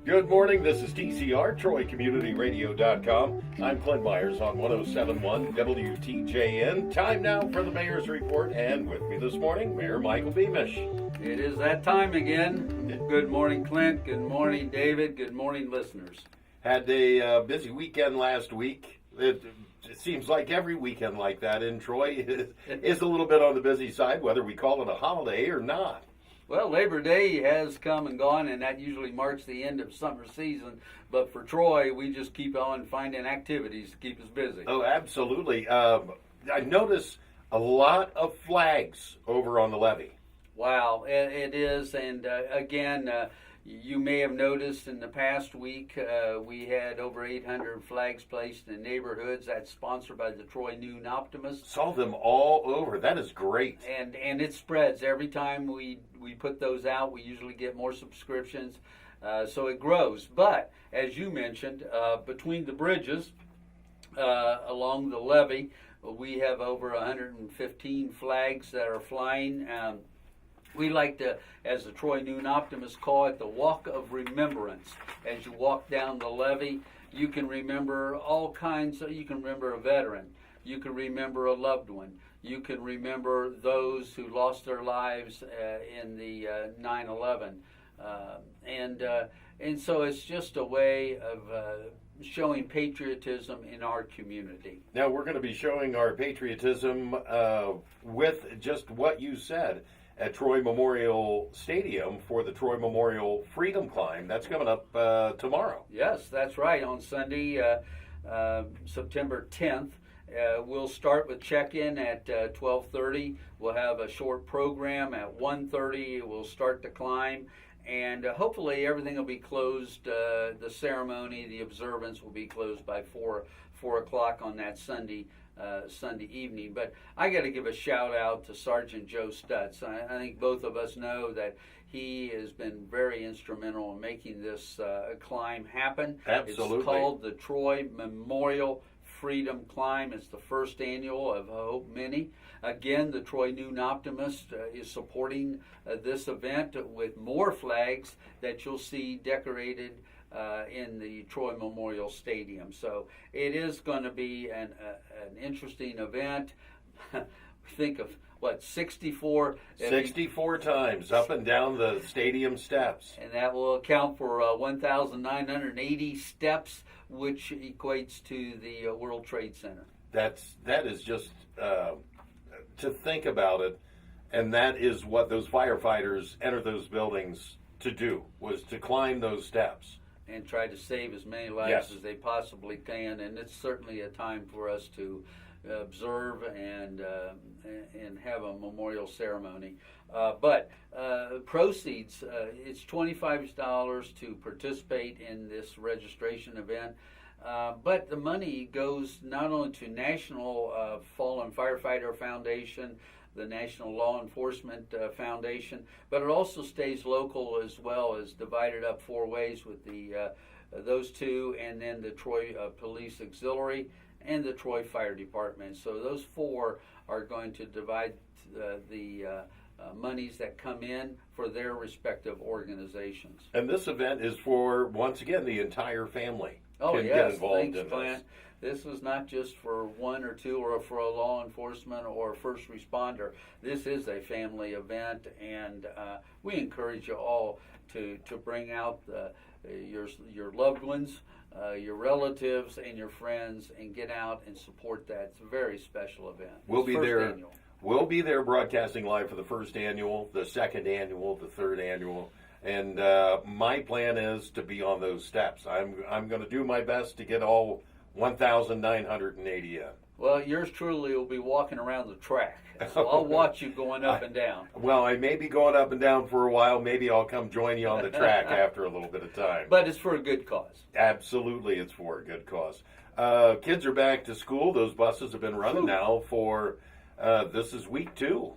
Good morning, this is TCR, TroyCommunityRadio.com. I'm Clint Myers on 107.1 WTJN. Time now for the Mayor's Report, and with me this morning, Mayor Michael Beamish. It is that time again. Good morning, Clint. Good morning, David. Good morning, listeners. Had a busy weekend last week. It seems like every weekend like that in Troy is a little bit on the busy side, whether we call it a holiday or not. Well, Labor Day has come and gone, and that usually marks the end of summer season. But for Troy, we just keep on finding activities to keep us busy. Oh, absolutely. I notice a lot of flags over on the levee. Wow, it is. And again, you may have noticed in the past week, we had over 800 flags placed in neighborhoods. That's sponsored by the Troy Noon Optimist. Saw them all over. That is great. And it spreads. Every time we put those out, we usually get more subscriptions. So it grows. But as you mentioned, between the bridges along the levee, we have over 115 flags that are flying. We like to, as the Troy Noon Optimists call it, the walk of remembrance. As you walk down the levee, you can remember all kinds. You can remember a veteran. You can remember a loved one. You can remember those who lost their lives in the 9/11. And so it's just a way of showing patriotism in our community. Now we're going to be showing our patriotism with just what you said at Troy Memorial Stadium for the Troy Memorial Freedom Climb. That's coming up tomorrow. Yes, that's right. On Sunday, September 10th. We'll start with check-in at 12:30. We'll have a short program at 1:30. We'll start the climb, and hopefully everything will be closed. The ceremony, the observance will be closed by 4 o'clock on that Sunday evening. But I got to give a shout out to Sergeant Joe Stutz. I think both of us know that he has been very instrumental in making this climb happen. Absolutely. It's called the Troy Memorial Freedom Climb. It's the first annual of I hope many. Again, the Troy Noon Optimist is supporting this event with more flags that you'll see decorated in the Troy Memorial Stadium. So it is going to be an interesting event. Think of 64 times up and down the stadium steps. And that will account for 1,980 steps, which equates to the World Trade Center. That is just to think about it, and that is what those firefighters enter those buildings to do, was to climb those steps. And try to save as many lives Yes. as they possibly can. And it's certainly a time for us to observe and have a memorial ceremony. But proceeds, it's $25 to participate in this registration event. But the money goes not only to National Fallen Firefighter Foundation, the National Law Enforcement Foundation, but it also stays local as well, as divided up 4 ways with those two, and then the Troy Police Auxiliary and the Troy Fire Department. So those 4 are going to divide the monies that come in for their respective organizations. And this event is for, once again, the entire family. Oh, can yes, get involved thanks, in Clint. This is not just for 1 or 2 or for a law enforcement or a first responder. This is a family event, and we encourage you all to bring out your loved ones, your relatives, and your friends, and get out and support that. It's a very special event. We'll be there. Annual. We'll be there broadcasting live for the first annual, the second annual, the third annual. And my plan is to be on those steps. I'm going to do my best to get all 1,980 in. Well, yours truly will be walking around the track, so I'll watch you going up and down. Well, I may be going up and down for a while. Maybe I'll come join you on the track after a little bit of time. But it's for a good cause. Absolutely, it's for a good cause. Kids are back to school. Those buses have been running now for, this is week 2.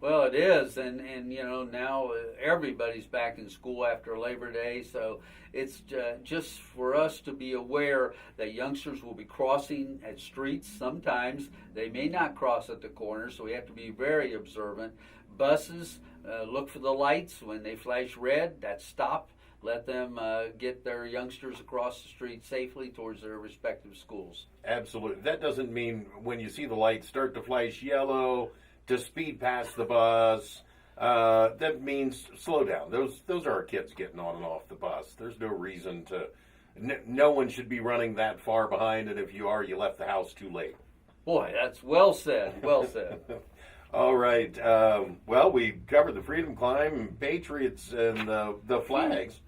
Well, it is, and now everybody's back in school after Labor Day, so it's just for us to be aware that youngsters will be crossing at streets. Sometimes they may not cross at the corner, so we have to be very observant. Buses, look for the lights. When they flash red, that's stop. let them get their youngsters across the street safely towards their respective schools. Absolutely. That doesn't mean when you see the lights start to flash yellow to speed past the bus. That means slow down. Those are our kids getting on and off the bus. There's no reason to. No one should be running that far behind, and if you are, you left the house too late. Boy, that's well said. Well said. All right. Well, we covered the Freedom Climb, Patriots, and the flags.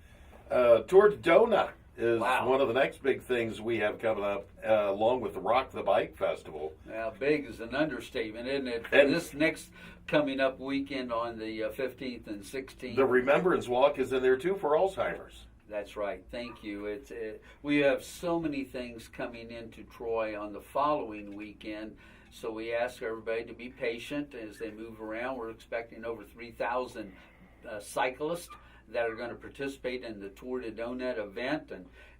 Tour to Donut is one of the next big things we have coming up, along with the Rock the Bike Festival. Now, big is an understatement, isn't it? And this next coming up weekend on the 15th and 16th. The Remembrance Walk is in there, too, for Alzheimer's. That's right. Thank you. We have so many things coming into Troy on the following weekend, so we ask everybody to be patient as they move around. We're expecting over 3,000 cyclists that are going to participate in the Tour de Donut event,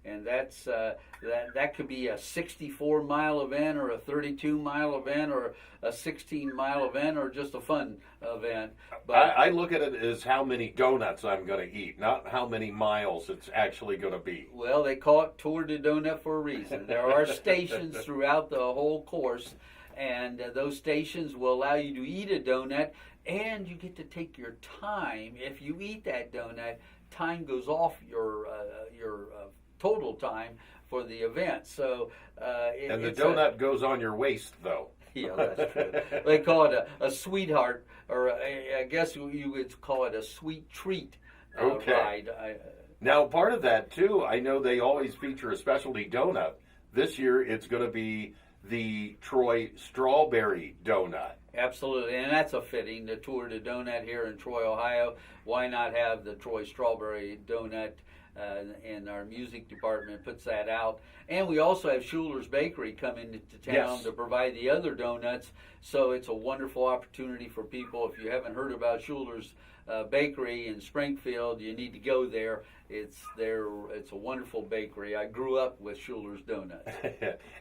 and that's that could be a 64-mile event or a 32-mile event or a 16-mile event or just a fun event. But I look at it as how many donuts I'm going to eat, not how many miles it's actually going to be. Well, they call it Tour de Donut for a reason. There are stations throughout the whole course, and those stations will allow you to eat a donut, and you get to take your time. If you eat that donut, time goes off your total time for the event. So, and the donut goes on your waist, though. Yeah, that's true. They call it a sweetheart, or I guess you would call it a sweet treat ride. Now, part of that, too, I know they always feature a specialty donut. This year, it's going to be the Troy Strawberry Donut. Absolutely, and that's a fitting, the Tour de Donut here in Troy, Ohio. Why not have the Troy Strawberry Donut? And our music department puts that out. And we also have Schuler's Bakery coming to town to provide the other donuts. So it's a wonderful opportunity for people. If you haven't heard about Schuler's Bakery in Springfield, you need to go there. It's a wonderful bakery. I grew up with Schuler's Donuts.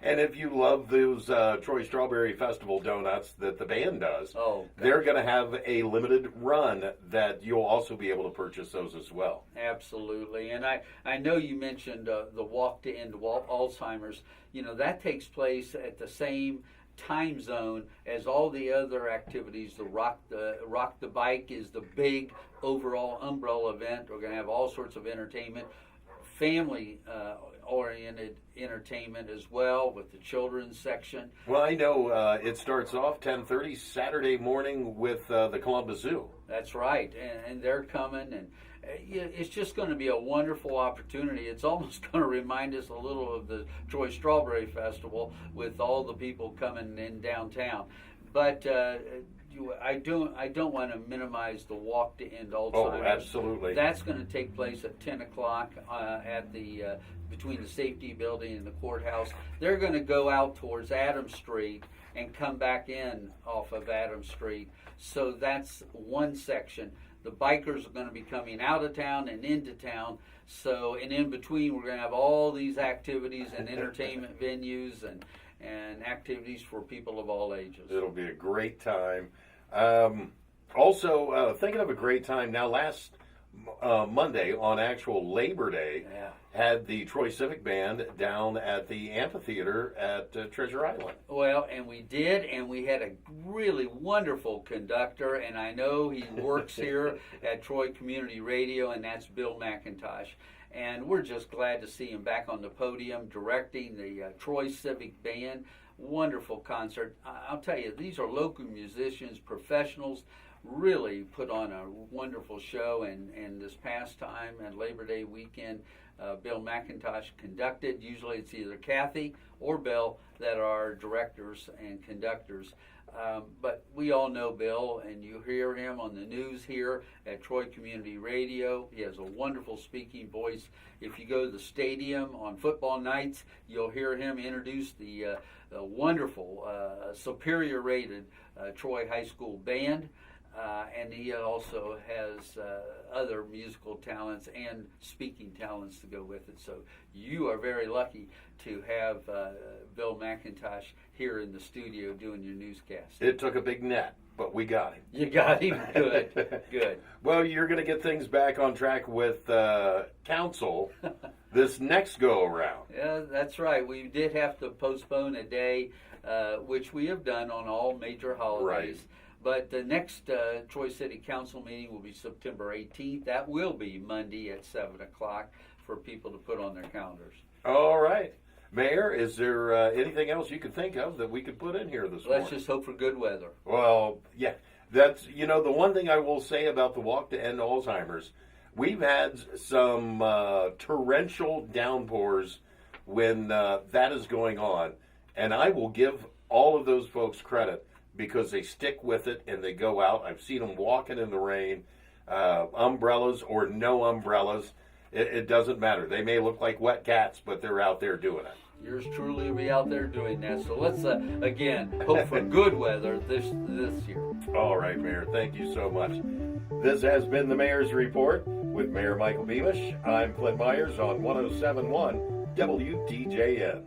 And if you love those Troy Strawberry Festival donuts that the band does, they're going to have a limited run that you'll also be able to purchase those as well. Absolutely. And I know you mentioned the Walk to End Alzheimer's. You know, that takes place at the same time zone as all the other activities. The Rock the Bike is the big overall umbrella event. We're going to have all sorts of entertainment, family oriented entertainment as well with the children's section. Well, I know it starts off 10:30 Saturday morning with the Columbus Zoo. That's right, and they're coming, and it's just going to be a wonderful opportunity. It's almost going to remind us a little of the Troy Strawberry Festival with all the people coming in downtown. But I don't want to minimize the Walk to End Alzheimer's. Oh, absolutely. That's going to take place at 10 o'clock at the between the safety building and the courthouse. They're going to go out towards Adams Street and come back in off of Adams Street. So that's one section. The bikers are going to be coming out of town and into town. So, and in between, we're going to have all these activities and entertainment venues and activities for people of all ages. It'll be a great time. Also, thinking of a great time, now last Monday on actual Labor Day, had the Troy Civic Band down at the amphitheater at Treasure Island. Well, and we did, and we had a really wonderful conductor, and I know he works here at Troy Community Radio, and that's Bill McIntosh. And we're just glad to see him back on the podium directing the Troy Civic Band. Wonderful concert. I'll tell you, these are local musicians, professionals, really put on a wonderful show. And this past time at Labor Day weekend, Bill McIntosh conducted. Usually it's either Kathy or Bill that are directors and conductors. But we all know Bill, and you hear him on the news here at Troy Community Radio. He has a wonderful speaking voice. If you go to the stadium on football nights, you'll hear him introduce the wonderful, superior-rated Troy High School band. And he also has other musical talents and speaking talents to go with it. So you are very lucky to have Bill McIntosh here in the studio doing your newscast. It took a big net, but we got him. You got him. Good. Good. Well, you're going to get things back on track with council this next go around. Yeah, that's right. We did have to postpone a day, which we have done on all major holidays. Right. But the next Troy City Council meeting will be September 18th. That will be Monday at 7 o'clock for people to put on their calendars. All right. Mayor, is there anything else you could think of that we could put in here this morning? Let's just hope for good weather. Well, yeah. That's, the one thing I will say about the Walk to End Alzheimer's, we've had some torrential downpours when that is going on. And I will give all of those folks credit because they stick with it and they go out. I've seen them walking in the rain, umbrellas or no umbrellas. It doesn't matter. They may look like wet cats, but they're out there doing it. Yours truly will be out there doing that. So let's, again, hope for good weather this year. All right, Mayor. Thank you so much. This has been the Mayor's Report with Mayor Michael Beamish. I'm Clint Myers on 107.1 WTJN.